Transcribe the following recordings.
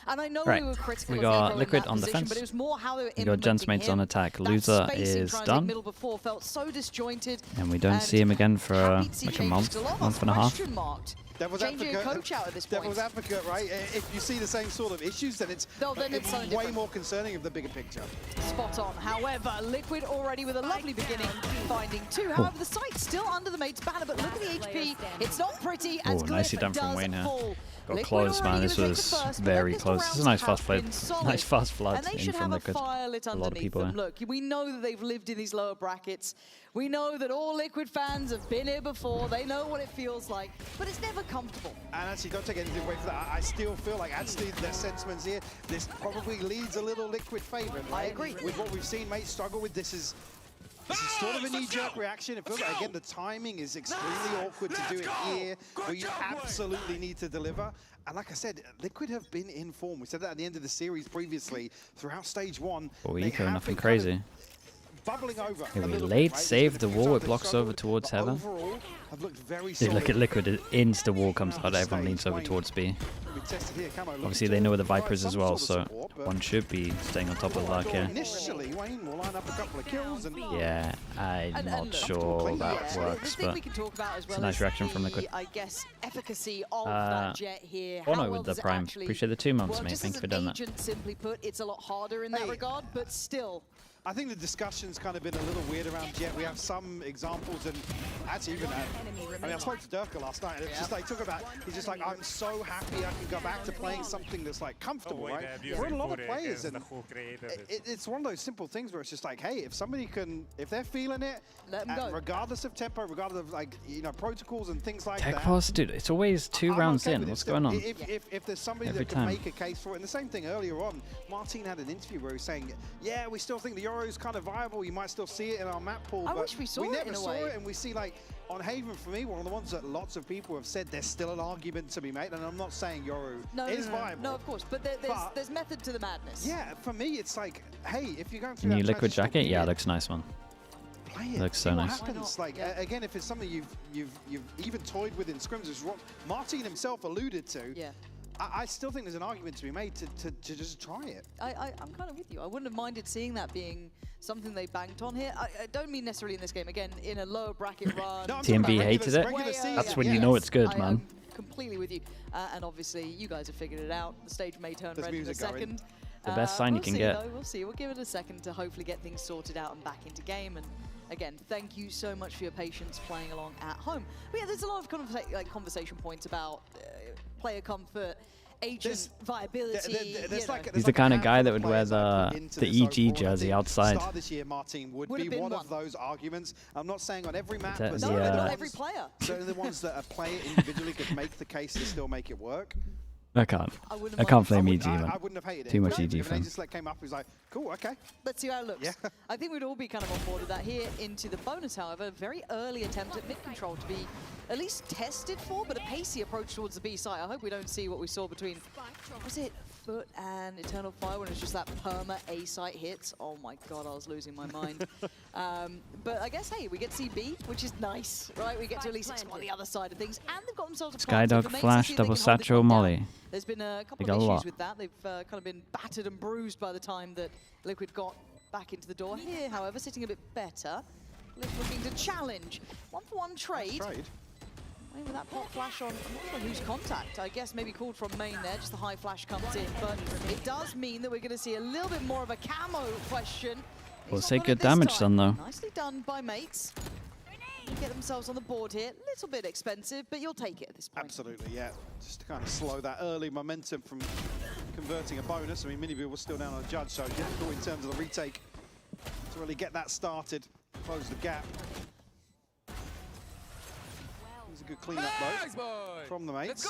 And I know Right. we were critical We of got Zero Liquid in that on position, defense. but it was more how they were We got implementing Gensmates on him. attack. That Loser spacing is trying to take done. middle before felt so disjointed. And we don't see him again for happy to see like a changes. month, Still a lot of month and a half. question marked. Devil's Changing a advocate, coach out at this point. Devil's advocate, right? If you see the same sort of issues, then it's, Then it's something way different. more concerning of the bigger picture. Spot on. However, Liquid already with a lovely beginning, finding two. However, the site's still under the mate's banner, but look at the HP. It's not pretty as nicely Glyph done from does Wayne here. fall. Got Liquid close, man. already This gonna was take the first, but very their close. pistol This is a nice rounds fast have flood. been solid. Nice fast flood And they in should from have a Liquid. fire lit A lot of underneath people them. there. Look, we know that they've lived in these lower brackets. We know that all Liquid fans have been here before. They know what it feels like, but it's never comfortable. And actually, don't take anything away from that. I still feel like, actually, their sentiments here, this probably leads a little Liquid favourite. Right? I agree. With what we've seen mates struggle with, this is sort of a knee-jerk reaction. It feels like, again, the timing is extremely awkward to do it here, where you absolutely need to deliver. And like I said, Liquid have been in form. We said that at the end of the series previously. Throughout stage one, Boy, they Eco, have nothing been crazy. kind of bubbling over. Here a we little bit, late right? save the There's been a wall. few It times blocks they've over struggled, towards but Heaven. overall, have looked very Dude, solid. look at Liquid. Insta wall comes out. Everyone leans over towards B. Obviously, they know the Vipers as well, so one should be staying on top of the luck here. Initially, Wayne will line up a couple of kills and Yeah, I'm And not look, sure that the works, thing but we can talk about as well it's a nice is reaction from the, Liquid. I guess, efficacy of that jet here. Bono How well with the does it Prime. actually Appreciate the 2 months, work? mate. Just Thank you as for an doing that. agent, simply put, it's a lot harder in that Hey. regard, but still. I think the discussion's kind of been a little weird around Jet. We have some examples, and actually even I mean, I spoke to Durka last night, and it's just like, talk about, he's just like, I'm so happy I can go back to playing something that's like comfortable, right? For a lot of players, and it's one of those simple things where it's just like, hey, if somebody can, if they're feeling it, Let 'em go. regardless of tempo, regardless of like, you know, protocols and things like Tech that. pass, dude. It's always 2 I'm rounds okay in. with it What's still. going on? If there's somebody Every that can time. make a case for it, and the same thing earlier on, Martin had an interview where he was saying, yeah, we still think the Euro's kind of viable. You might still see it in our map pool, I but wish we saw it never in a saw way. it, and we see like on Haven, for me, one of the ones that lots of people have said there's still an argument to be made, and I'm not saying Yoru is viable. No, of course, but there's method to the madness. Yeah, for me, it's like, hey, if you're going through New that Liquid transitional jacket? Yeah, period, looks nice, man. play it. Looks so see what nice. happens. Like again, if it's something you've even toyed with in scrimmages, what Martin himself alluded to. Yeah. I still think there's an argument to be made to just try it. I'm kind of with you. I wouldn't have minded seeing that being something they banked on here. I don't mean necessarily in this game. Again, in a lower bracket run. No, I'm talking about TMB hated it. regular season. That's when you know it's good, man. I'm completely with you. And obviously, you guys have figured it out. The stage may turn There's red in a music going. second. The best sign you We'll can see, get. though. We'll see. We'll give it a second to hopefully get things sorted out and back into game. And again, thank you so much for your patience playing along at home. But yeah, there's a lot of conversation points about player comfort, agent viability. He's the kind of guy that would wear the EG jersey outside. Start this year, Martin would be one of those arguments. I'm not saying on every map, But but No, certainly but the not ones- every player. certainly the ones that a player individually could make the case to still make it work. I can't. wouldn't I have can't minded- play I EG, wouldn't- man. I wouldn't have hated it. Too much If EG an fan. agent select came up, he was like, cool, okay. Let's see how it looks. Yeah. I think we'd all be kind of on board with that. Here into the bonus, however, very early attempt at mid control to be at least tested for, but a pacey approach towards the B site. I hope we don't see what we saw between, was it Foot and Eternal Fire when it was just that perma A site hits? Oh my god, I was losing my mind. But I guess, hey, we get to see B, which is nice, right? We get to at least explore the other side of things, and they've got themselves a plant. So Skydog for mates, Flash, see if they double can hold this satchel, one down. Molly. There's been a couple got of a issues lot. with that. They've kind of been battered and bruised by the time that Liquid got back into the door. Here, however, sitting a bit better. Liquid looking to challenge. 1-for-1 trade. Maybe with that pop flash on, I'm not sure who's contact. I guess maybe called from main there, just the high flash comes in. But it does mean that we're going to see a little bit more of a camo question. We'll He's not say got it good this damage time. done, though. Nicely done by mates. Get themselves on the board here. Little bit expensive, but you'll take it at this point. Absolutely, yeah. Just to kind of slow that early momentum from converting a bonus. I mean, Miniview was still down on the judge, so difficult in terms of the retake to really get that started, close the gap. It was a good clean-up, though, from the mates.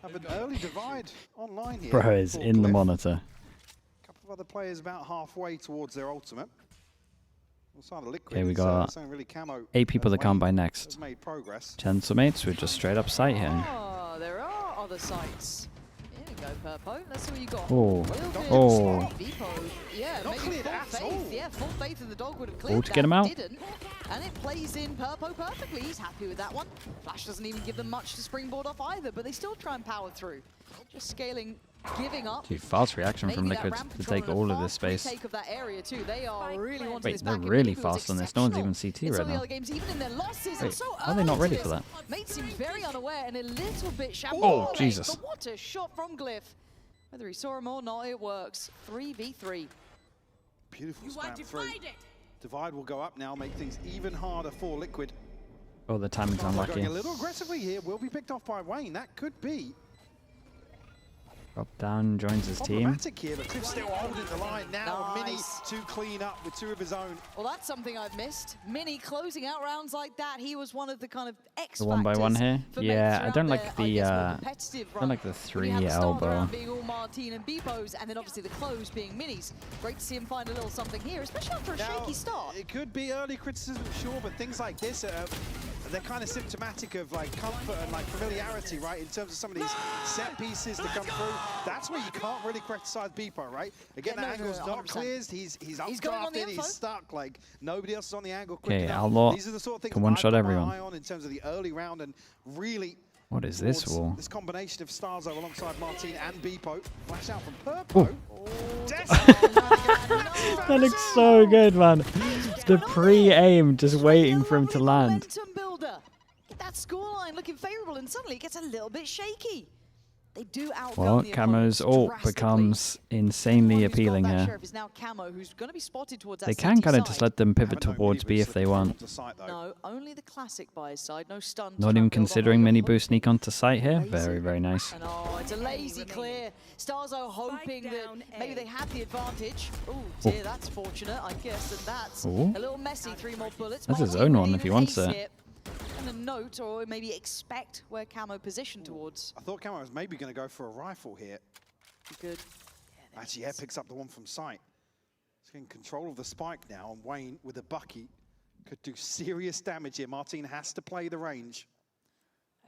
Have an early divide online here. Bro is for in the Glyph. monitor. A couple of other players about halfway towards their ultimate. Outside of Liquid, Okay, we it's, got something really camo 8 people has to come by made- next. has made progress. Gentlemaites, we're just straight up sight here. Oh, there are other sites. Here we go, Purpo. Let's see what you got. Oh, Little bit oh. of Vipo. Yeah, Not maybe cleared full at faith. all. Yeah, full faith in the dog would have cleared Oh, to get him that, out. Didn't. And it plays in Purpo perfectly. He's happy with that one. Flash doesn't even give them much to springboard off either, but they still try and power through. Just scaling, giving up. Dude, fast reaction from Maybe that Liquid ramp to control take and a all of this fast space. retake of that area too. They are really wanting Wait, this they're back, and really Liquid was fast on this. No one's even exceptional CT in right some of the now. other games, even in their losses. Wait, And so are they not early ready to for this. that? Mate seems very unaware and a little bit shambolic. Oh, Jesus. But what a shot from Glyph. Whether he saw him or not, it works. 3v3. Beautiful spam through. Divide will go up now, make things even harder for Liquid. Oh, the timing's Going unlucky. a little aggressively here, will be picked off by Wayne. That could be Drop down, joins his team. problematic here, but Cliff still holding the line now. Nice. Mini to clean up with 2 of his own. Well, that's something I've missed. Mini closing out rounds like that. He was one of the kind of X The 1-by-1 here? for Yeah, mates I throughout don't their, like I the guess, more competitive I don't run. like the When 3 you have the start elbow. round being all Martine and Beepos, and then obviously the close being Minis. Great to see him find a little something here, especially after a Now, shaky start. It could be early criticism, sure, but things like this, they're kind of symptomatic of like comfort and like familiarity, right? In terms of some of these set pieces to come through. That's where you can't really criticize Beepo, right? Again, Yeah, that no, angle's not 100%. cleared. He's going on the updrafted, info. he's stuck. Like nobody else is on the angle quick Okay, enough. Outlaw These are the sort of things can that one-shot I've got my everyone. eye on in terms of the early round and really. What is this towards wall? This combination of Starzo alongside Martine and Beepo. Flash out from Purpo. That looks so good, man. The pre-aim, just waiting for him to land. Momentum builder. That scoreline looking favourable, and suddenly it gets a little bit shaky. They do outgun Well, the Camo's opponents ult drastically. becomes insanely Who's got appealing that here. sheriff is now Camo, who's going to be spotted towards that They can CT kind of side. just let them pivot Haven't known towards Mini B Boost if they slipping want. onto site, though. No, only the classic by his side. No stun. to Not try even and build on considering what Mini you're Boost sneak onto site here. Lazy. Very, very nice. And oh, it's a lazy clear. Starzo hoping that maybe they had the advantage. Oh dear, that's fortunate, I guess. And that's Ooh. a little messy. 3 more bullets. That's his Martin own one need if he an wants ace it. here. And a note, or maybe expect where Camo positioned towards. I thought Camo was maybe going to go for a rifle here. Good. Actually, yeah, picks up the one from sight. He's getting control of the spike now, and Wayne with a Bucky could do serious damage here. Martine has to play the range.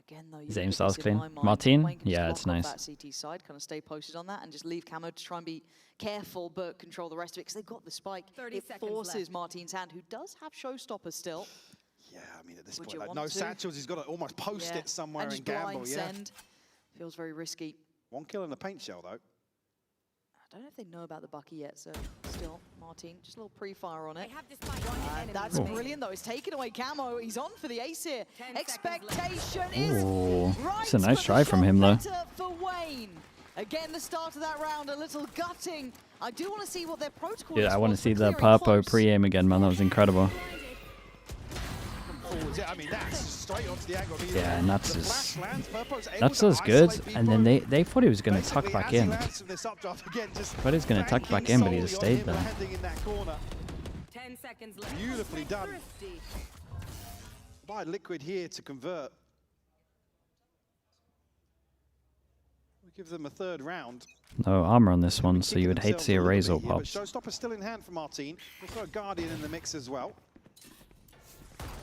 Again, though, you His look aim at this style's in clean. my mind, Martine? Wayne can just Yeah, block it's off nice. that CT side, kind of stay posted on that, and just leave Camo to try and be careful, but control the rest of it, because they've got the spike. 30 It seconds forces left. Martine's hand, who does have showstopper still. Yeah, I mean, at this Would point, you like, want no to? satchels. He's got to almost post Yeah. it somewhere And and just gamble. blind Yeah, send. Feels very risky. 1 kill in the paint shell, though. I don't know if they know about the Bucky yet, so still, Martine, just a little pre-fire on I it. have this spike. One enemy That's remaining. brilliant, though. It's taken away Camo. He's on for the ace here. 10 seconds Expectation is Ooh, right. it's a nice but try the from shot him, though. better for Wayne. Again, the start of that round, a little gutting. I do want to see what their protocol is. Yeah, I want to for see the clearing Purpo close. pre-aim again, man. That was incredible. Forwards, yeah, I mean, that's straight onto the angle. Yeah, and that's The just... flash lands, Purpo's able That's to as good. isolate And then Beepo. they thought he was going to tuck Basically, back as he in. lands from this updraft, again, just Thought he was gonna tuck banking back in, but he just solely on stayed him there. landing in that corner. 10 seconds left. Beautifully done by Liquid here to convert. We give them a 3rd round. No armor on this one, so Kicking you would hate to themselves see a little Razor bit here, but pops. Showstopper's still in hand for Martine. We'll throw a Guardian in the mix as well.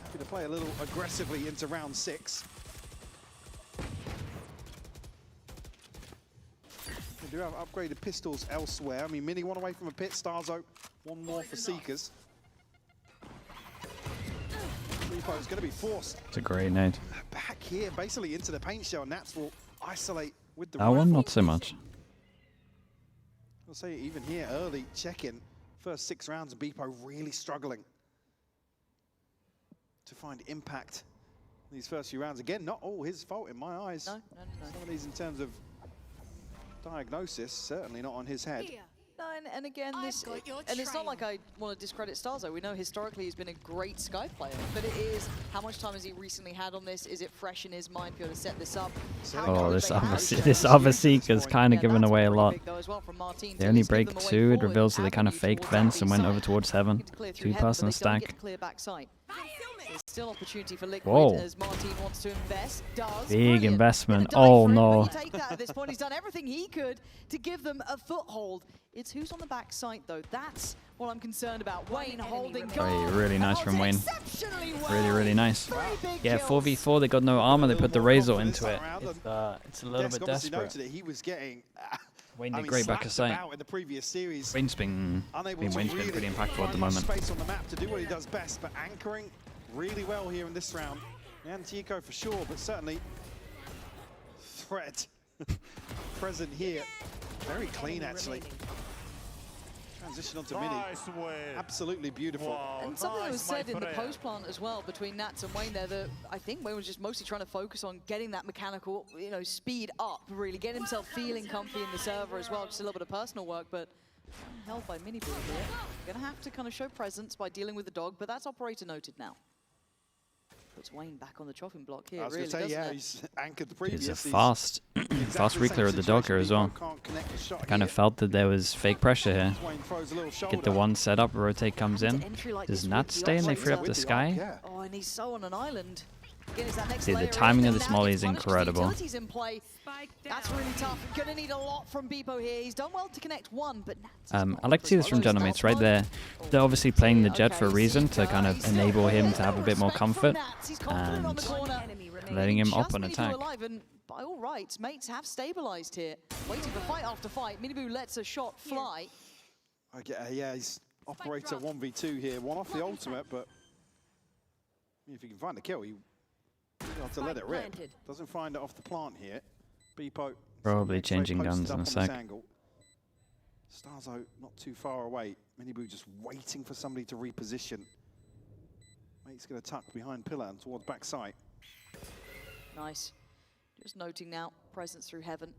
Happy to play a little aggressively into round 6. We do have upgraded pistols elsewhere. I mean, Mini 1 away from a pit. Starzo 1 more for Seekers. Repo's going to be forced It's a great nade. back here, basically into the paint shell. Nats will isolate with the That one, rifle. not so much. I'll say even here, early check-in. First 6 rounds, and Beepo really struggling to find impact in these first few rounds. Again, not all his fault in my eyes. No. Some of these in terms of diagnosis, certainly not on his head. No, and again, this, got your and it's not trail. like I want to discredit Starzo. We know historically he's been a great Sky player, but it is how much time has he recently had on this? Is it fresh in his mind to be able to set this up? How Oh, good this they other, have se- shown this us other yet. Seeker's kind of Yeah, given that's away a pretty lot. big though as well from Martine They to only at least give break them a way 2, it forward, reveals that they kind of avenue faked towards that vents and went B over side. towards heaven. Looking to clear through heaven, 2-person but they don't get stack. to clear back sight. There's still opportunity for Liquid Whoa. as Martine wants to invest. Does. Big Brilliant. investment. Gonna dive Oh, for it, no. but you take that at this point. He's done everything he could to give them a foothold. It's who's on the back site, though. That's what I'm concerned about. Wayne holding guard. Really nice and from holds Wayne. exceptionally well. Really, really nice. 3 big Yeah, kills. 4v4, they got no armor, they put the more Razor confidence into it. that round, It's a little Desk bit obviously desperate. noted that he was getting Wayne I did mean, great back slapped of sight. about in the previous series. Wayne's been Unable to Wayne's been really pretty impactful at find the much moment. space on the map to do what he does best, but anchoring really well here in this round. And Tico for sure, but certainly threat present here. Very clean, actually. Transition onto Mini. Absolutely beautiful. And something that was said in the post plant as well between Nats and Wayne there that I think Wayne was just mostly trying to focus on getting that mechanical, speed up, really get himself feeling comfy in the server as well. Just a little bit of personal work, but held by Miniboo here. Gonna have to kind of show presence by dealing with the dog, but that's operator noted now. Puts Wayne back on the chopping block here. I was really, going to say, yeah, it? he's anchored the previous. It's a fast, fast reclear of the dog here as well. I kind of felt that there was fake pressure here. Get the one set up, rotate comes in. Does Nat stay and they free up the sky? Oh, and he's so on an island. Again, is that next See, the layer timing in, of the and Smolly now is gets punished 'cause the incredible. utility's in play. That's really tough. Gonna need a lot from Beepo here. He's done well to connect one, but I like to see this from Genomates right there. They're obviously playing the Jet for a reason to kind of enable him to have a bit more comfort and letting him up on attack. And by all rights, mates have stabilized here. Waiting for fight after fight. Miniboo lets a shot fly. Okay, yeah, he's operator 1v2 here. One off the ultimate, but if he can find the kill, he will have to let it rip. Doesn't find it off the plant here. Beepo Probably changing guns in a sec. Starzo not too far away. Miniboo just waiting for somebody to reposition. Mate's going to tuck behind pillar and towards backside. Nice. Just noting now, presence through heaven.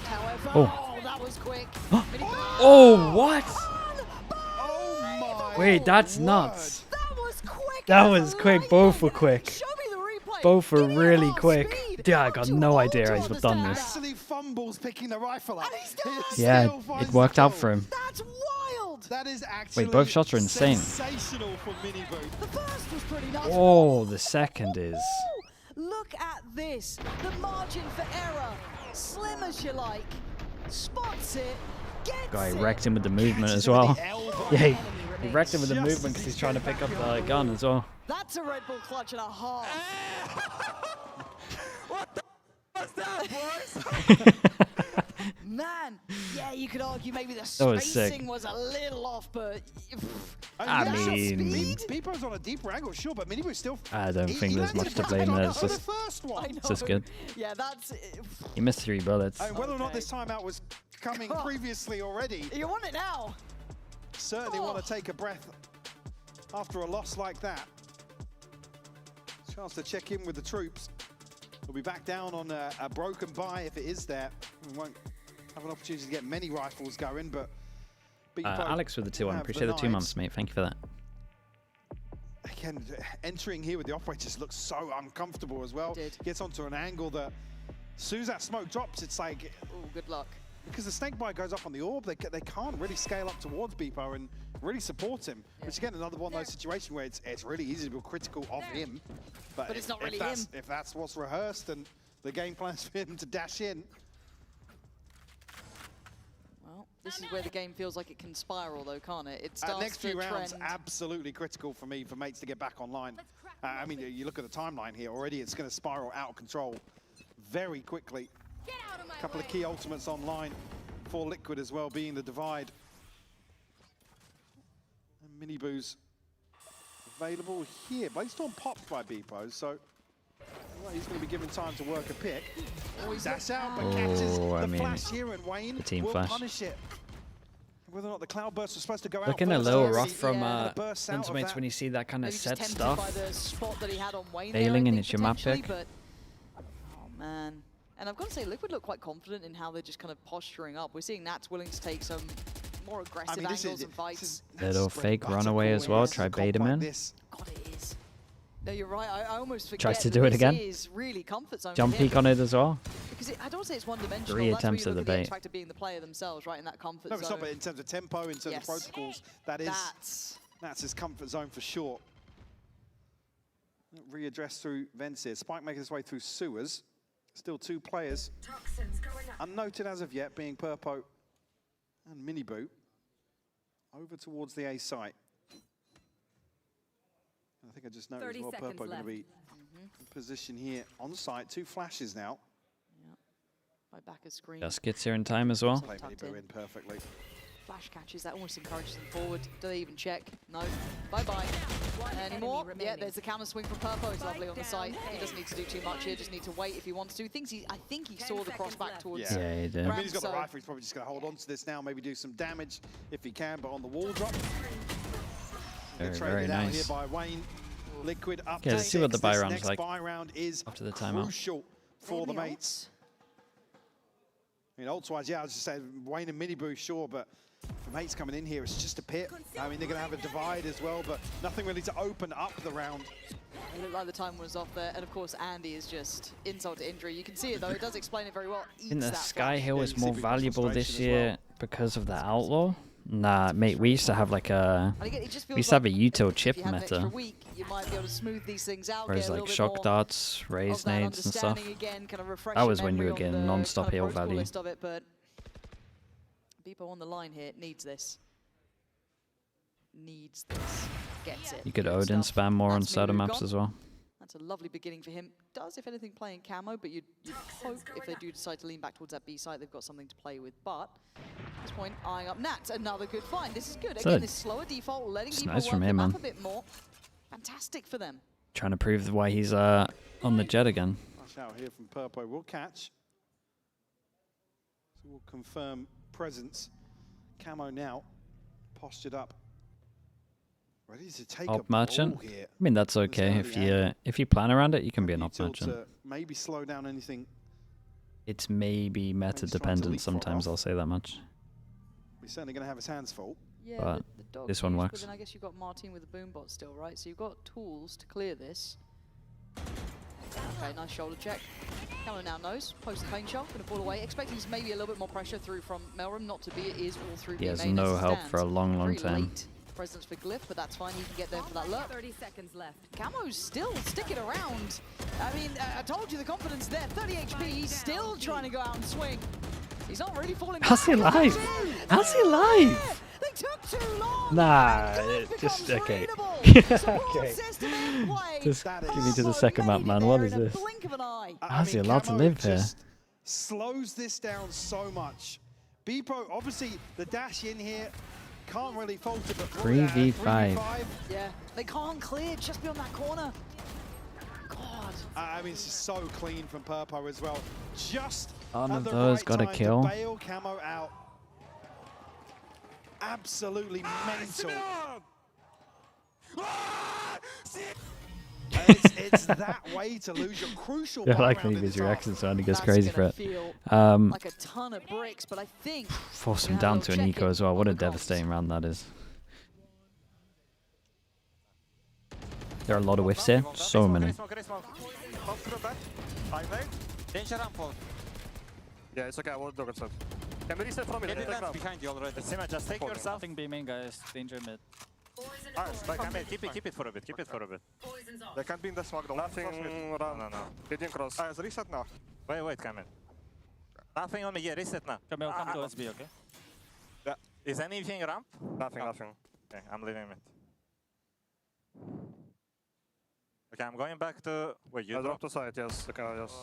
However, Oh. that was quick. Oh, what? Oh my! Wait, that's nuts. That was quick. That as was a quick. lightning. Both were quick. Show me the replay. Both were Give me really half quick. speed. Yeah, I got no idea I would have done this. Actually fumbles picking the rifle up. And he still has Yeah, Still finds it worked the out kill. for him. That's wild. That is actually both shots are insane. Sensational for Miniboo. The first was pretty nice. Oh, the second is. Look at this. The margin for error. Slim as you like. Spots it. Gets Guy it. wrecked him with the movement Catches as him with well. the elbow. Yeah, he wrecked him with the Just movement as because he's he's trying to pick up the gun as well. That's a Red Bull clutch and a half. What the was that, boys? Man, yeah, you could argue maybe the was sick. spacing was a little off, but I that's mean- speed. Beepo's on a deeper angle, sure, but Miniboo still. I don't think he there's landed much to the blame shot there. on It's the just, first one. I know. it's just good. Yeah, that's. He missed 3 bullets. I mean, whether or not Okay. this timeout was coming previously already, You want it now? certainly want to take a breath after a loss like that. Chance to check in with the troops. We'll be back down on a broken buy if it is there. We won't have an opportunity to get many rifles going, but Beepo Alex with the 2-1. have Appreciate the 2 knives. months, mate. Thank you for that. Again, entering here with the operators looks so uncomfortable as well. Did. Gets onto an angle that, as soon as that smoke drops, it's like, Oh, good luck. because the snake bite goes up on the orb, they can't really scale up towards Beepo and really support him. Which again, another one of those situations where it's really easy to be critical of him. But it's not really him. If that's what's rehearsed and the game plan's for him to dash in. Well, this is where the game feels like it can spiral, though, can't it? It starts Next few to rounds, trend. absolutely critical for me, for mates to get back online. I mean, you look at the timeline here, already it's going to spiral out of control very quickly. A couple of key ultimates online for Liquid as well, being the divide. And Miniboo's available here. Bladestorm popped by Beepo, so well, he's going to be given time to work a pick. Dash out, but catches Oh, I the mean, flash here, and Wayne the team will flash. punish it. Whether or not the Cloudburst was supposed to go out Looking a first, little or rough he- from yeah, bursts out of Ultimates that. when you see that kind of Maybe just set tempted stuff. by the spot that he had on Wayne Failing there, I and think, it's your map potentially, pick. But, oh, man. And I've got to say, Liquid look quite confident in how they're just kind of posturing up. We're seeing Nats willing to take some more aggressive angles and fights. Little fake runaway as well. Try bait him in. God, it is. No, you're right. I almost forget Tries to that do it this again. is really comfort zone. Jump for him. peek on it as well. Because I don't want to say it's one-dimensional. 3 That's where attempts you at look the at bait. X Factor being the player themselves, right, in that comfort No, zone. it's not, but in terms of tempo, in terms of Yes. protocols, that's his comfort zone for sure. Readdressed through vents here. Spike making his way through sewers. Still 2 players. Unnoted as of yet, being Purpo and Miniboo. Over towards the A site. I think I just noticed 30 well, seconds Purpo going to left. be in position here on site. 2 flashes now. My back is screen. Just gets here in time as well. Play Tucked Miniboo in. in perfectly. Flash catches, that almost encourages them forward. Do they even check? No. Bye-bye. Anymore? Yeah, there's the counter swing from Purpo. It's lovely on the site. He doesn't need to do too much here, just need to wait if he wants to. I think he saw the cross back towards Yeah, he did. I mean, he's got the rifle. He's probably just going to hold on to this now, maybe do some damage if he can, but on the wall drop. Very nice. Here by Wayne. Liquid up Okay, let's see what the buy This round's next like buy round is after the timeout. crucial for the mates. I mean, ults-wise, yeah, I was just saying, Wayne and Mini Boo, sure, but for mates coming in here, it's just a pit. I mean, they're going to have a divide as well, but nothing really to open up the round. It looked like the time was off there, and of course, Andy is just insult to injury. You can see it though; it does explain it very well. I think the Eats that Sky flash. Hill Yeah, is you see more people's valuable this frustration as year well. because of the Outlaw. Nah, mate, we used to have like a... And again, it just feels We used to have a like util if chip you had an extra meta. week, you might be able to smooth these things out. Whereas get a like little bit shock more darts, of raise that nades and stuff. understanding again, kind of refresh That your was when you memory were on getting the non-stop kind of heal protocol value. list of it, but Beepo on the line here needs this. Gets it. You could Good Odin stuff. spam more on That's certain Miru maps gone. as well. That's a lovely beginning for him. Does, if anything, play in camo, but you'd hope if they do decide to lean back towards that B site, they've got something to play with. But at this point, eyeing up Nat, another good find. This is good. Again, this slower default, letting It's people nice work from the him, map man. a bit more. Fantastic for them. Trying to prove why he's on the jet again. Rush out here from Purpo. We'll catch. So we'll confirm presence. Camo now. Postured up. Ready to take Op a merchant. ball here. I mean, that's okay. If you plan around it, you can be an op Util merchant. to maybe slow down anything. It's maybe meta trying to dependent leapfrog sometimes, off. I'll say that much. He's certainly going to have his hands full. Yeah, But the dog this one use, works. But then I guess you've got Martin with the boombot still, right? So you've got tools to clear this. Okay, nice shoulder check. Camo now knows. Post the pain shot, going to fall away. Expecting maybe a little bit more pressure through from Melram. Not to be, it is all through He has B main as no it help for a stands. long Very time. late presence for Glyph, but that's fine. He can get there for that lurk. 30 seconds left. Camo's still sticking around. I mean, I told you the confidence there. 30 HP, he's still trying to go out and swing. He's not really falling back. How's he alive? How's he alive? They took too long. Nah, Glyph just becomes okay. readable. Support Okay. system in play. Just That give is me to the Purpo second map, made it man. there What is in a this? blink of an eye. How's he allowed to Camo live here? just slows this down so much. Beepo, obviously, the dash in here can't really falter, but 3v5. Yeah, they can't clear just beyond that corner. God. I mean, it's just so clean from Purpo as well. Just None at of the those right got a time kill. to bail Camo out. Absolutely mental. It's that way to lose your crucial Yeah, I buy like round when he in gives this half. reactions so he gets That's crazy for gonna it. feel like a ton of bricks, but I think Force we him have a down little to an check-in eco as well. What on a the comps. devastating round that is. There are a lot of whiffs here. So many. Yeah, it's okay. I won't do it. Can we reset from it? Behind you already. Sima, just take yourself. Nothing B main, guys. Danger mid. Keep it for a bit. Keep it for a bit. They can't be in the smoke. Nothing run. No. He didn't cross. It's reset now. Wait, come in. Nothing on me. Yeah, reset now. Come towards B, okay? Is anything ramp? Nothing. Okay, I'm leaving it. Okay, I'm going back to... Wait, you dropped to side, yes. Okay, yes.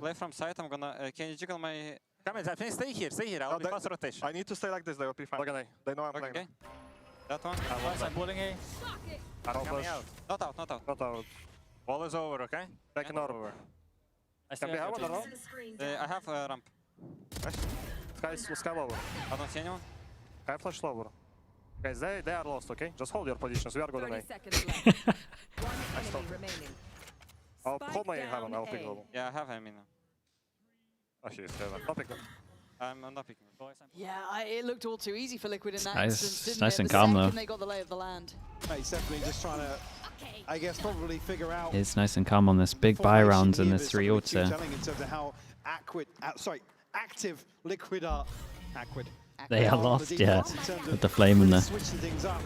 Play from side, I'm gonna... can you jiggle my... Come in, Zafin, stay here. I'll be fast rotation. I need to stay like this. They will be fine. Okay. They know I'm Okay. playing. That one. Nice, I'm pulling A. I'm coming out. Not out, not out. Not out. Ball is over, okay? Back in over. I still Can we have have one I have a ramp. Sky lower. I don't see anyone. Sky flash lower. Guys, they are lost, okay? Just hold your positions. We are good on 30 A. seconds left. One enemy remaining. I'll hold my Spike heaven. I'll down pick A. global. Yeah, I have him in. Oh, she's heaven. I'll pick them. I'm not picking. Yeah, it looked all too easy for Liquid in that Nice. instance, didn't Nice it? and The calm, second though. they got the lay of the land. He's definitely just trying to, I guess, probably figure out. It's nice and calm on this big buy formation rounds and here, there's but 3 something ults too here. telling in terms of how active Liquid are. They are on the lost, yeah. defense in terms of With the flame in really there. switching things up.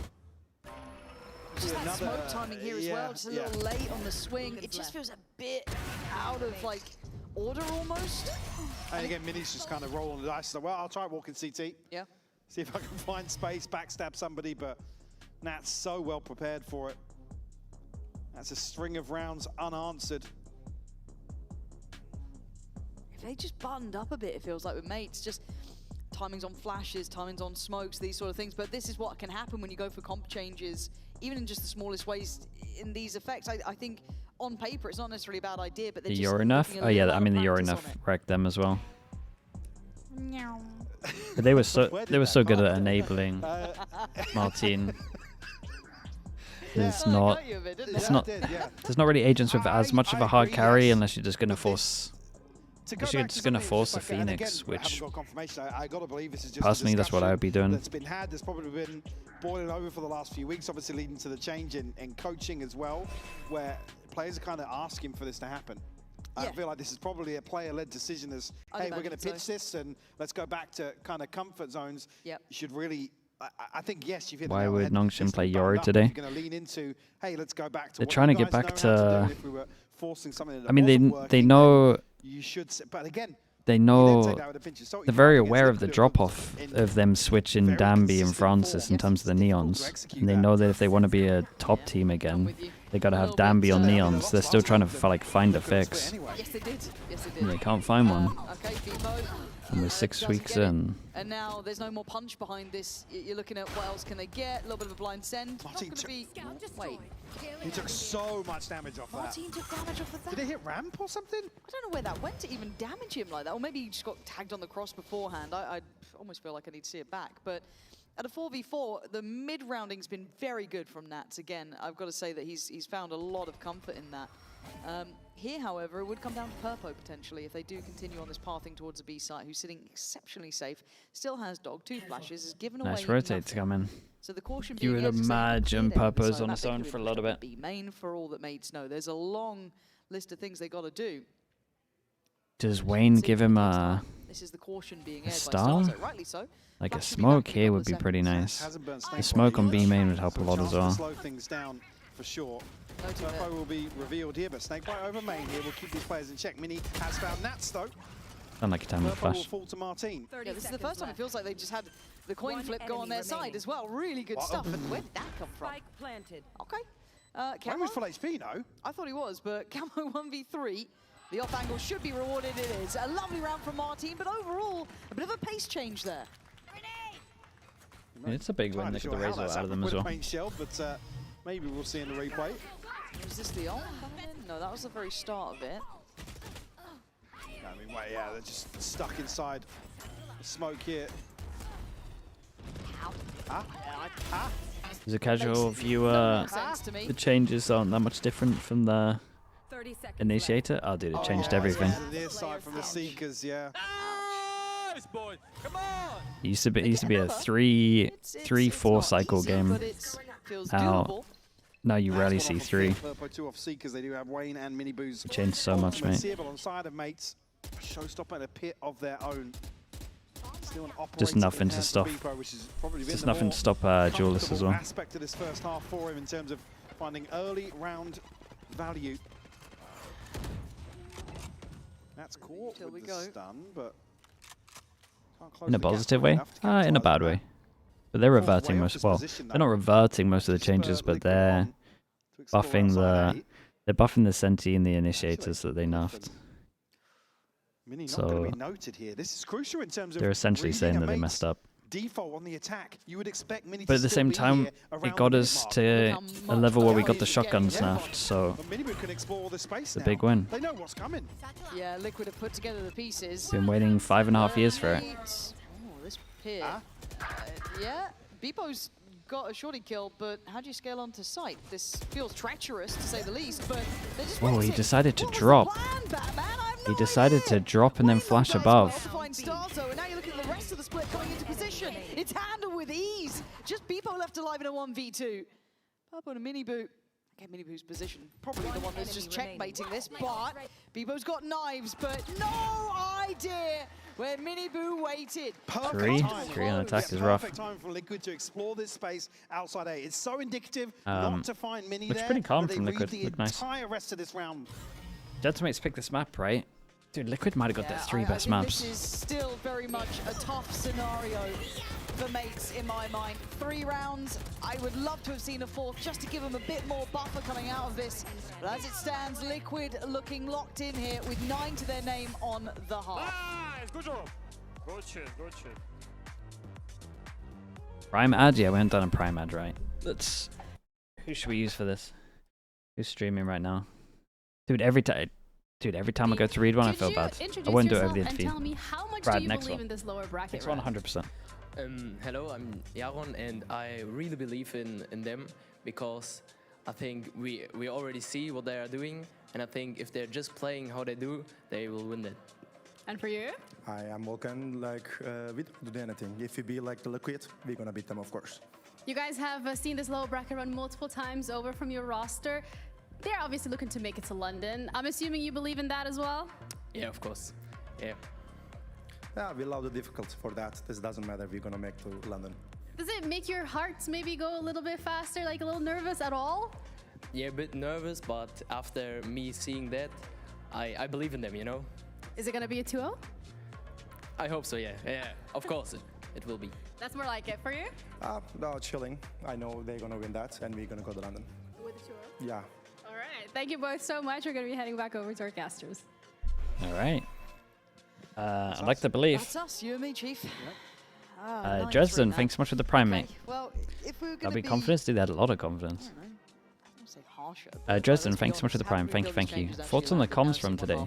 Just that Another, smoke timing here as well, just a little late on the swing. It just feels a bit out of like order almost. And again, Mini's just kind of rolling the dice. So, well, I'll try walking CT. Yeah. See if I can find space, backstab somebody, but Nat's so well prepared for it. That's a string of rounds unanswered. If they just buttoned up a bit, it feels like with mates, just timings on flashes, timings on smokes, these sort of things. But this is what can happen when you go for comp changes, even in just the smallest ways in these effects. I think on paper it's not necessarily a bad idea, but The Euronuff? Oh yeah, I mean the Euronuff wrecked them as well. But they were so good at enabling Martine. There's not really agents with as much of a hard carry unless you're just gonna force. Because you're just gonna force the Phoenix, which personally that's what I would be doing. That's been had. There's probably been boiling over for the last few weeks, obviously leading to the change in coaching as well, where players are kind of asking for this to happen. I feel like this is probably a player-led decision as, hey, we're going to pitch this and let's go back to kind of comfort zones. You should really, I think, yes, you've hit the nail on the head. Why would Nongshim play Yoru If today? you're going to lean into, hey, let's go back to They're what trying to you get guys back know how to. do. If we were forcing something that I mean, wasn't they working, know. you should, but again, They know. They're very aware of the drop-off of them switching Danby and Francis in terms of the Neons, and they know that if they want to be a top team again, they got to have Danby on Neons. They're still trying to find a fix. Yes, they did. Yes, they did. And they can't find one. Okay, Bebo. And we're 6 weeks in. And now there's no more punch behind this. You're looking at what else can they get? A little bit of a blind send. Not going to be. Wait. He took so much damage off that. Martin took damage off of that. Did it hit ramp or something? I don't know where that went to even damage him like that. Or maybe he just got tagged on the cross beforehand. I almost feel like I need to see it back. But at a 4v4, the mid-rounding's been very good from Nats. Again, I've got to say that he's found a lot of comfort in that. Here, however, it would come down to Purpo potentially if they do continue on this pathing towards a B site, who's sitting exceptionally safe, still has Dog, 2 flashes, is given away Nice rotate to nothing. come in. So the caution You being would exercised imagine here, Purpo's so on that his they own could for a be little bit. B main for all that mates know. There's a long list of things they got to do. Does Wayne give him a This is the caution being aired by star? Starzo, rightly so. Like a Flash should be smoke back in a here couple would of be pretty seconds. nice. Hasn't burnt The Snake smoke Body on B yet. main would help a So lot as chance to well. slow things down for sure. Noting that- Purpo will be revealed here, but Snakebite over main here will keep these players in check. Mini has found Nats though. Sound like a time with Purpo will flash. fall to Martine. Yeah, this is the first time it feels like they just had the coin One flip go on enemy their side remaining. as well. Really good stuff. And where did that come from? Spike planted. Okay. Wayne Camo, was full HP, no? I thought he was, but Camo 1v3. The off angle should be rewarded. It is a lovely round from Martine, but overall, a bit of a pace change there. It's a big win. Entirely Look at the sure how razor that's out of them happened as with well. Paint Shell, but maybe we'll see in the replay. Is this the ult coming in? No, that was the very start of it. I mean, wait, yeah, they're just stuck inside the smoke here. As a casual viewer, Sense to me. the changes aren't that much different from the 30 seconds initiator. Oh, dude, it changed yeah, everything. yeah, the near side from the Seekers, yeah. It used to be a 3-4 not cycle easy, game. but it feels Now, doable. now you rarely Nice one see off of 3. Purpo 2 off Seekers. They do have Wayne and Mini Boo's. Changed so much, mate. Seeable on side of mates. Showstopper in a pit of their own. Still an Just operator nothing in to house stop. for Bebo, which has probably been Just the nothing more to stop Duelist as comfortable well. aspect of this first half for him in terms of finding early round value. That's caught Till we with the go. stun, but can't close In a the gap positive quick way? enough to In a capitalise bad on way. that. But they're Falls way reverting off most. his Well, position, they're not though. reverting most of the Spur changes, but Liquid they're on to explore buffing outside the A. they're buffing the Senti and the initiators that they nerfed. Mini not So, going to be noted here. This is crucial in terms of They're essentially reading saying a that they mate's messed up. default on the attack. You would expect Mini But to at the still same be time, here around it got the us mid-mark. to Become a much level where we better got the at shotguns getting nerfed. So But Mini can explore the space it's a now. big win. They know what's coming. Yeah, Liquid have put together the pieces. Been waiting 5.5 years for it. Oh, this pit. Huh? Yeah, Beepo's got a shorty kill, but how do you scale onto site? This feels treacherous, to say the least, but they're just Oh, he waiting. decided to What was the drop. plan, Batman? I have He no decided to idea. drop and then Wayne flash does above. well to find Starzo, and now you're looking at the rest of the split coming into position. It's handled with ease. Just Beepo left alive in a 1v2. Purple and a Mini Boot. Okay, Mini Boot's position. Probably the one that's just checkmating this, but Beebo's got knives, but no idea where Mini Boo waited. Perfect Three? time. Three on attack Yeah, is rough. Perfect time for Liquid to explore this space outside A. It's so indicative Um, not to find Mini looks there. pretty calm that they from read Liquid. the Look nice. entire rest of this round. Jetsmates picked this map, right? Dude, Liquid might have got their 3 best I think maps. This is still very much a tough scenario for mates in my mind. 3 rounds. I would love to have seen a 4th just to give them a bit more buffer coming out of this. But as it stands, Liquid looking locked in here with 9 to their name on the half. Nice, good job. Good shit, good shit. Prime ad? Yeah, we haven't done a prime ad, right? Let's... Who should we use for this? Who's streaming right now? Dude, every time I go to read one, I feel bad. I wouldn't do it over the interview. Tell me, how much Brad, do you next believe one. in this lower bracket? Next one, 100%. Hello, I'm Yaron, and I really believe in them because I think we already see what they are doing, and I think if they're just playing how they do, they will win it. And for you? Hi, I'm Volkan. Like, we don't do anything. If we be like the Liquid, we're gonna beat them, of course. You guys have seen this lower bracket run multiple times over from your roster. They're obviously looking to make it to London. I'm assuming you believe in that as well? Yeah, of course. Yeah. Yeah, we love the difficulty for that. This doesn't matter. We're gonna make to London. Does it make your hearts maybe go a little bit faster, like a little nervous at all? Yeah, a bit nervous, but after me seeing that, I believe in them, you know? Is it going to be a 2-0? I hope so, yeah. Yeah, of course it will be. That's more like it for you? No, chilling. I know they're gonna win that, and we're gonna go to London. With a 2-0? Yeah. All right. Thank you both so much. We're going to be heading back over to our casters. All right. I like the belief. That's us, you and me, Chief. Yep. Dresden, thanks so much for the prime, mate. Well, if we were That'll going be confidence. Dude, they had a lot of confidence. I don't say harsher. Dresden, thanks so much for the prime. Thank you. Thoughts on the comms from today?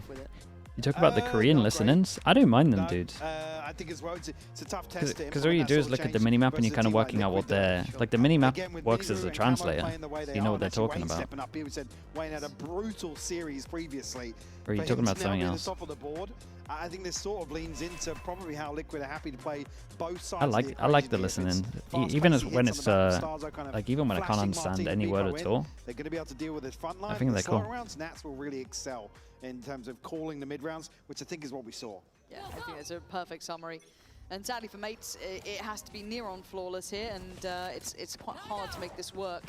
You talk about the Korean listenings. I don't mind them, dude. I think as well, it's a tough test. Because all you do is look at the minimap and you're kind of working out what they're... Like, the minimap works as a translator. So you know what they're talking about. People said Wayne had a brutal series previously. Or are you talking about something else? Top of the board. I think this sort of leans into probably how Liquid are happy to play both sides. I like the listening, even when it's like even when I can't understand any word at all. They're going to be able to deal with this front line. I think they're cool. Rounds, Nats will really excel in terms of calling the mid rounds, which I think is what we saw. Yeah, I think it's a perfect summary. And sadly for Mates, it has to be near on flawless here, and it's quite hard to make this work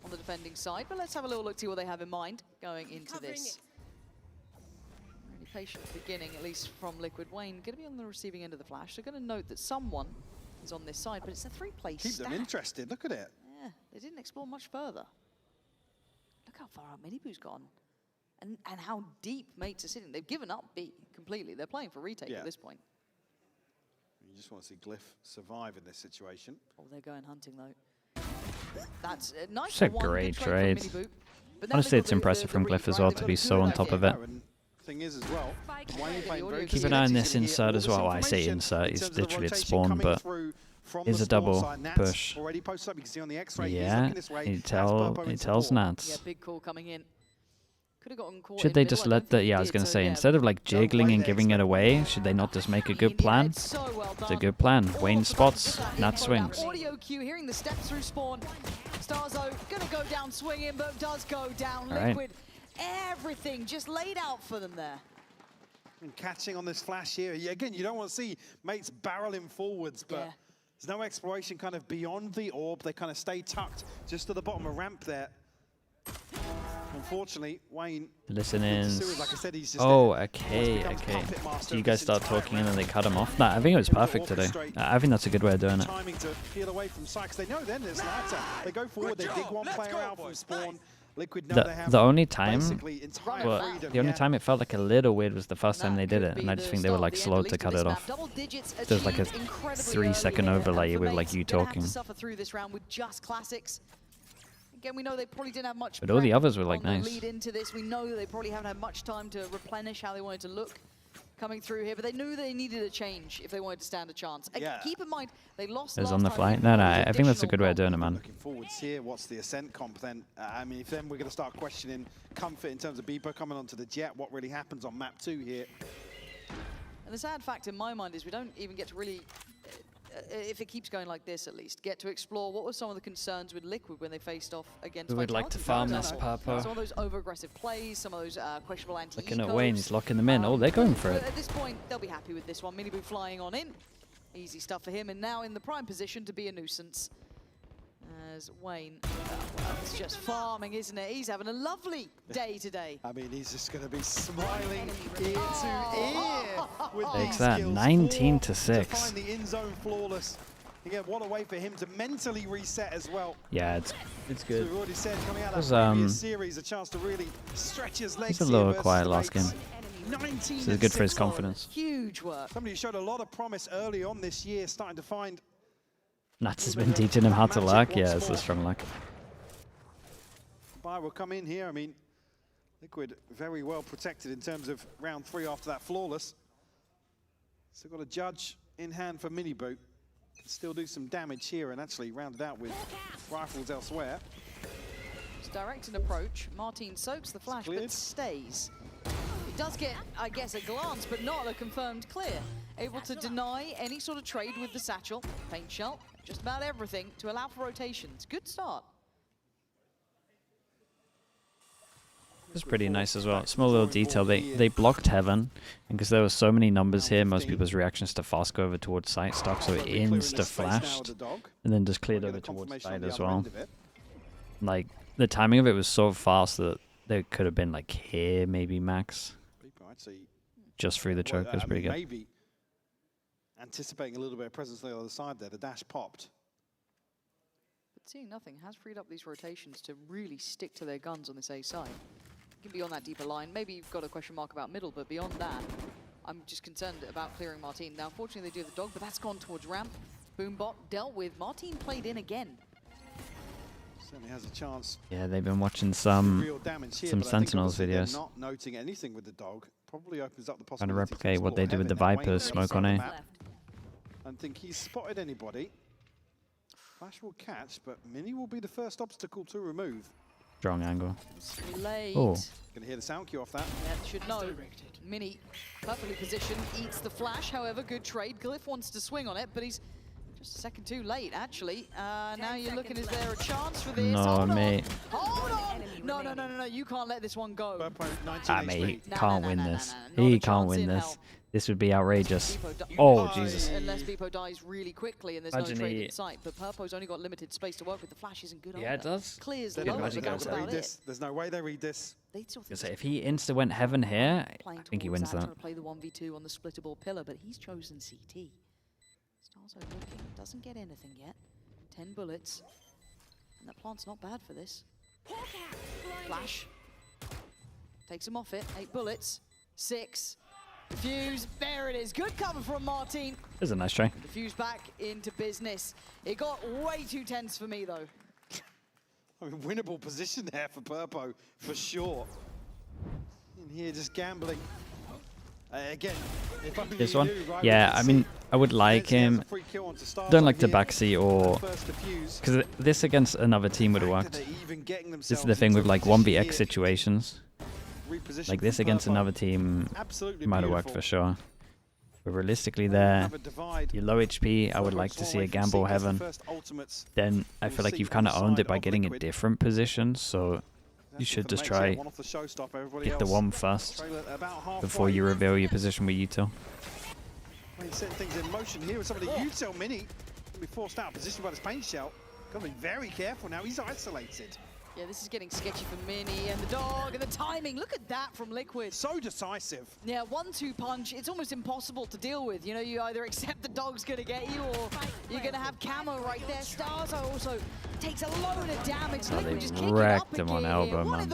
on the defending side. But let's have a little look, see what they have in mind going into this. Patient beginning, at least from Liquid. Wayne going to be on the receiving end of the flash. They're going to note that someone is on this side, but it's a three-place Keep stack. them interested. Look at it. Yeah, they didn't explore much further. Look how far out Miniboo's gone, and how deep Mates are sitting. They've given up B completely. They're playing for retake at this point. You just want to see Glyph survive in this situation. Oh, they're going hunting though. That's a nice. It's a great trade. Honestly, it's impressive from Glyph as well to be so on top of it. Thing is as well, keep an eye on this insert as well. I say insert, he's literally at spawn, but is a double push. Yeah, he tells Nats. Yeah, big call coming in. Could have gotten caught. Should they just let the, I was going to say, instead of like jiggling and giving it away, should they not just make a good plan? It's a good plan. Wayne spots, Nat swings. Audio cue, hearing the steps through spawn. Starzo gonna go down swinging, but does go down. Liquid. Everything just laid out for them there. And catching on this flash here. Again, you don't want to see Mates barreling forwards, but there's no exploration kind of beyond the orb. They kind of stay tucked just to the bottom of ramp there. Unfortunately, Wayne... Listen in. Like I said, he's just okay. So you guys start talking and then they cut him off? Nah, I think it was perfect today. I think that's a good way of doing it. Timing to peel away from sight, 'cause they know then there's lights out. They go forward, they dig one player out from spawn. Liquid know they have the only time, the only time it felt like a little weird was the first time they did it, and I just think they were like slow to cut it off. There's like a 3-second overlay with like you talking. Suffer through this round with just classics. Again, we know they probably didn't have much. But all the others were like nice. Lead into this, we know that they probably haven't had much time to replenish how they wanted to look coming through here, but they knew they needed a change if they wanted to stand a chance. And keep in mind, they lost. It was on the flight. No, I think that's a good way of doing it, man. Looking forwards here, what's the Ascent comp then? I mean, if then we're going to start questioning comfort in terms of Beepo coming onto the Jet, what really happens on map 2 here? And the sad fact in my mind is we don't even get to really, if it keeps going like this at least, get to explore what were some of the concerns with Liquid when they faced off against We would like to farm this Purple. Some of those over-aggressive plays, some of those questionable anti-ecos. Looking at Wayne, he's locking them in. Oh, they're going for it. At this point, they'll be happy with this one. Miniboo flying on in. Easy stuff for him, and now in the prime position to be a nuisance. As Wayne, it's just farming, isn't it? He's having a lovely day today. I mean, he's just going to be smiling ear to ear with Takes these that, skills. 19 to 6. To find the in-zone flawless. Again, what a way for him to mentally reset as well. Yeah, it's good. So we've already said coming out of Was, that previous series, a chance to really stretch his legs. It's a little quiet last game. 19 This is and good for his 6. confidence. Huge work. Somebody who showed a lot of promise early on this year, starting to find Nats has been teaching him how to luck. Yeah, it's a strong luck. Buy will come in here. I mean, Liquid very well protected in terms of round 3 after that flawless. Still got a judge in hand for Mini Boot. Can still do some damage here and actually round it out with rifles elsewhere. It's direct an approach. Martin soaks the flash, but stays. He does get, I guess, a glance, but not a confirmed clear. Able to deny any sort of trade with the satchel, paint shell, just about everything to allow for rotations. Good start. It's pretty nice as well. Small little detail. They blocked Heaven, and because there were so many numbers here, most people's reactions to fast go over towards site stock, so it insta-flashed, and then just cleared over towards site as well. Like, the timing of it was so fast that there could have been like here, maybe max. Just through the choke was pretty good. Maybe anticipating a little bit of presence on the other side there. The dash popped. But seeing nothing has freed up these rotations to really stick to their guns on this A side. You can be on that deeper line. Maybe you've got a question mark about middle, but beyond that, I'm just concerned about clearing Martin. Now, unfortunately, they do have the dog, but that's gone towards ramp. Boombot dealt with. Martin played in again. Certainly has a chance. Yeah, they've been watching some Sentinels videos. Not noting anything with the dog probably opens up the Trying to possibility replicate what they did with the Vipers, smoke on A. I don't think he's spotted anybody. Flash will catch, but Mini will be the first obstacle to remove. Strong angle. Oh. Gonna hear the sound cue off that. Yeah, should know. Mini, perfectly positioned, eats the flash. However, good trade. Glyph wants to swing on it, but he's just a second too late, actually. Now you're looking, is there a chance for this? No, mate. Hold on! No, you can't let this one go. Ah, mate, he can't win this. He can't win this. This would be outrageous. Oh, Jesus. Unless Beepo dies really quickly and there's no trade in sight. But Purpo's only got limited space to work with. The flash isn't good. Yeah, it does. Clears low, but that's about it. There's no way they read this. If he insta-went Heaven here, I think he wins that. Trying to play the 1v2 on the splittable pillar, but he's chosen CT. Stars are looking, doesn't get anything yet. 10 bullets. And that plant's not bad for this. Flash. Takes him off it. 8 bullets. 6. Defuse, there it is. Good cover from Martin. This is a nice try. Defuse back into business. It got way too tense for me, though. I mean, winnable position there for Purpo, for sure. In here, just gambling. Again, if only This you one? knew, right, Yeah, I mean, I would like him. Don't like the backseat or... Because this against another team would have worked. This is the thing with like 1vx situations. Like this against another team might have worked for sure. But realistically there, you're low HP, I would like to see a gamble Heaven. Then I feel like you've kind of owned it by getting a different position, so you should just try get the one first before you reveal your position with Util. He's setting things in motion here with some of the Util Mini. Gonna be forced out of position by this paint shell. Gotta be very careful now, he's isolated. Yeah, this is getting sketchy for Mini and the dog and the timing. Look at that from Liquid. So decisive. Yeah, 1-2 punch. It's almost impossible to deal with. You know, you either accept the dog's going to get you or you're going to have camo right there. Stars also takes a load of damage. Oh, Liquid they just kicking wrecked up him on again. elbow, man.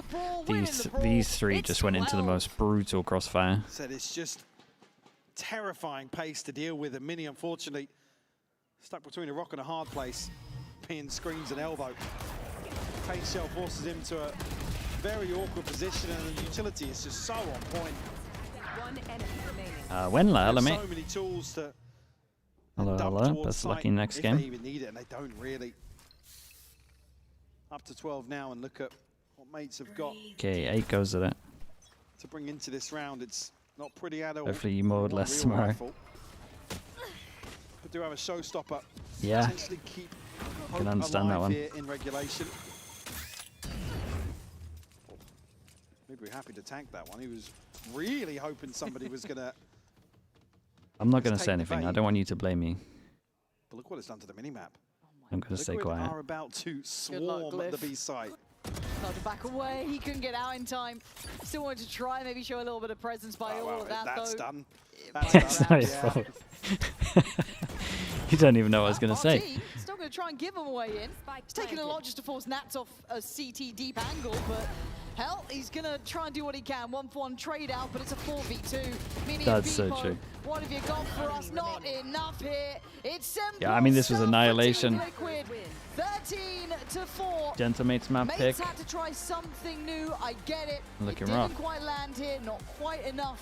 These three just went into the most brutal crossfire. Said it's just terrifying pace to deal with. And Mini, unfortunately, stuck between a rock and a hard place. Pin screens and elbow. Paint shell forces him to a very awkward position, and the utility is just so on point. One enemy remaining. Wenla, so many tools to hello. Best lucky next game. If they even need it, and they don't really. Up to 12 now, and look at what mates have got. Okay, 8 goes at it. To bring into this round, it's not pretty at all. Hopefully you mowed less tomorrow. But do have a showstopper. Yeah. Potentially keep Can understand that one. here in regulation. Maybe we're happy to tank that one. He was really hoping somebody was going to... I'm not going to say anything. I don't want you to blame me. But look what it's done to the minimap. I'm going to stay Liquid quiet. are about to swarm the B site. Tried to back away. He couldn't get out in time. Still wanted to try, maybe show a little bit of presence by all of that, that's though. Done. It's not his fault. You don't even know what I was going to say. Still going to try and give him a way in. It's taking a lot just to force Nats off a CT deep angle, but Hell, he's gonna try and do what he can. 1-for-1 trade out, but it's a 4v2. Meaning That's so Vipo, true. what have you got for us? Not enough here. It's Yeah, I mean, this was Semple annihilation. for Team Liquid. 13-4. Gentlemate's map pick. Mates had to try something new. I get it. Looking it rough. didn't quite land here. Not quite enough